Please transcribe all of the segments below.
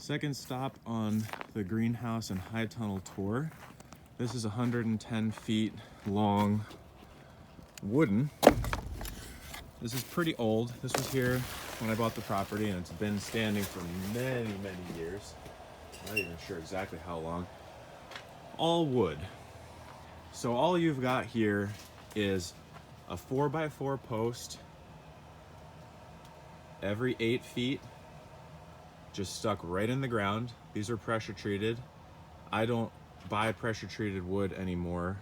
Second stop on the greenhouse and high tunnel tour. This is 110 feet long wooden. This is pretty old. This was here when I bought the property, and it's been standing for many, many years. I'm not even sure exactly how long. All wood. So all you've got here is a 4x4 post every 8 feet, just stuck right in the ground. These are pressure treated. I don't buy pressure treated wood anymore,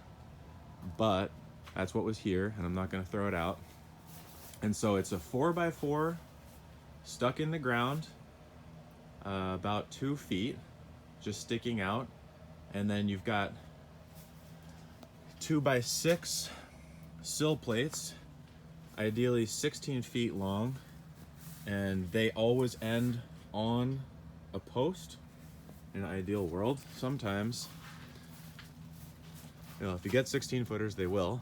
but that's what was here, and I'm not gonna throw it out. And so it's a 4x4 stuck in the ground, about 2 feet, just sticking out. And then you've got 2x6 sill plates, ideally 16 feet long, and they always end on a post in an ideal world. Sometimes, if you get 16 footers, they will.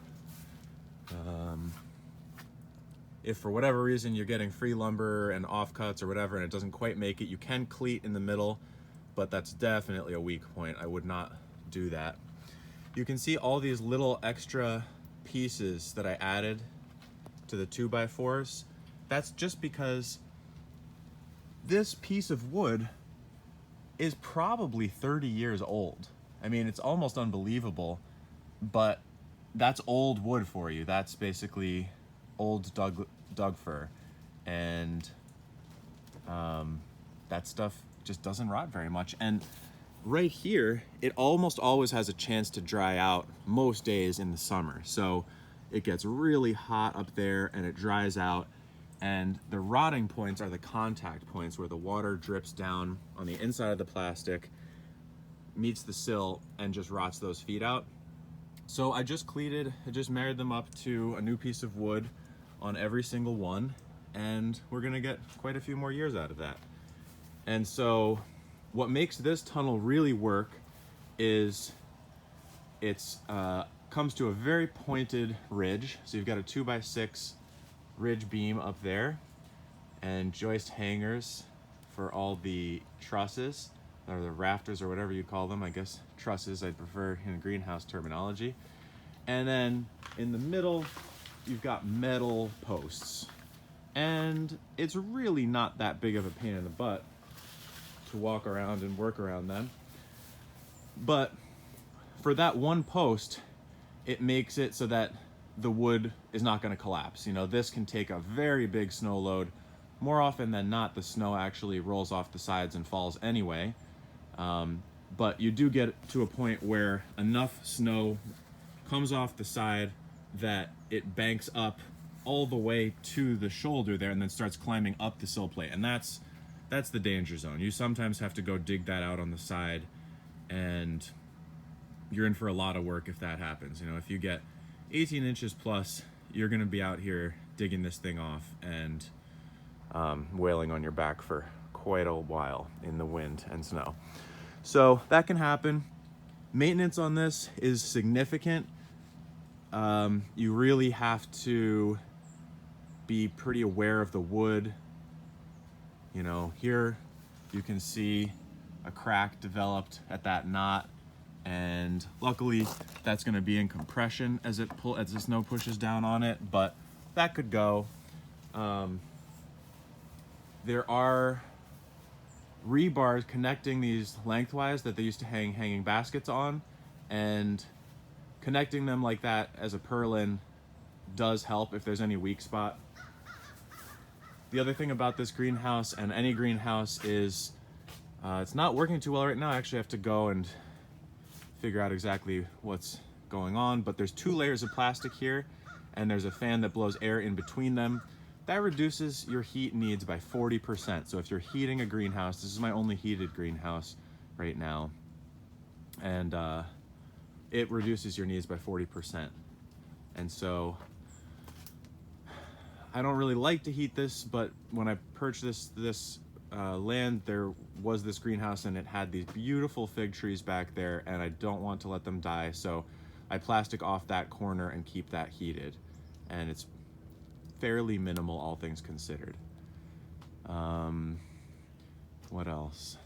If for whatever reason you're getting free lumber and offcuts or whatever and it doesn't quite make it, you can cleat in the middle, but that's definitely a weak point. I would not do that. You can see all these little extra pieces that I added to the 2x4s. That's just because this piece of wood is probably 30 years old. I mean, it's almost unbelievable, but that's old wood for you. That's basically old Doug fir, and that stuff just doesn't rot very much. And right here, it almost always has a chance to dry out most days in the summer. So it gets really hot up there and it dries out. And the rotting points are the contact points where the water drips down on the inside of the plastic, meets the sill, and just rots those feet out. So I just married them up to a new piece of wood on every single one, and we're gonna get quite a few more years out of that. And so what makes this tunnel really work is it's comes to a very pointed ridge. So you've got a 2x6 ridge beam up there, and joist hangers for all the trusses, or the rafters, or whatever you call them. I guess trusses, I prefer in greenhouse terminology. And then in the middle, you've got metal posts. And it's really not that big of a pain in the butt to walk around and work around them. But for that one post, it makes it so that the wood is not going to collapse. This can take a very big snow load. More often than not, the snow actually rolls off the sides and falls anyway. But you do get to a point where enough snow comes off the side that it banks up all the way to the shoulder there and then starts climbing up the sill plate. And that's the danger zone. You sometimes have to go dig that out on the side, and you're in for a lot of work if that happens. If you get 18 inches plus, you're gonna be out here digging this thing off and wailing on your back for quite a while in the wind and snow. So that can happen. Maintenance on this is significant. You really have to be pretty aware of the wood. Here you can see a crack developed at that knot, and luckily that's going to be in compression as the snow pushes down on it, but that could go. There are rebars connecting these lengthwise that they used to hang hanging baskets on, and connecting them like that as a purlin does help if there's any weak spot. The other thing about this greenhouse, and any greenhouse, is it's not working too well right now. I actually have to go and figure out exactly what's going on, but there's 2 layers of plastic here, and there's a fan that blows air in between them. That reduces your heat needs by 40%. So if you're heating a greenhouse, this is my only heated greenhouse right now, and it reduces your needs by 40%. And so I don't really like to heat this, but when I purchased this land, there was this greenhouse and it had these beautiful fig trees back there, and I don't want to let them die, so I plastic off that corner and keep that heated, and it's fairly minimal, all things considered. What else?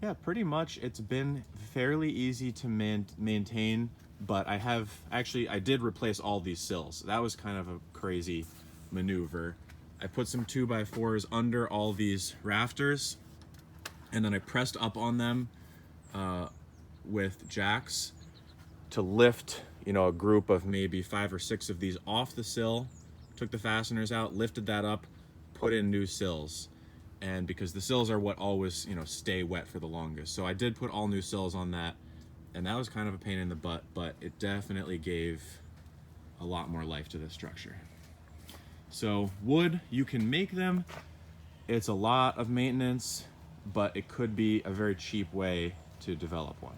Yeah, pretty much. It's been fairly easy to maintain, but I did replace all these sills. That was kind of a crazy maneuver. I put some 2x4s under all these rafters, and then I pressed up on them with jacks to lift, a group of maybe 5 or 6 of these off the sill, took the fasteners out, lifted that up, put in new sills. And because the sills are what always, stay wet for the longest. So I did put all new sills on that, and that was kind of a pain in the butt, but it definitely gave a lot more life to this structure. So wood, you can make them. It's a lot of maintenance, but it could be a very cheap way to develop one.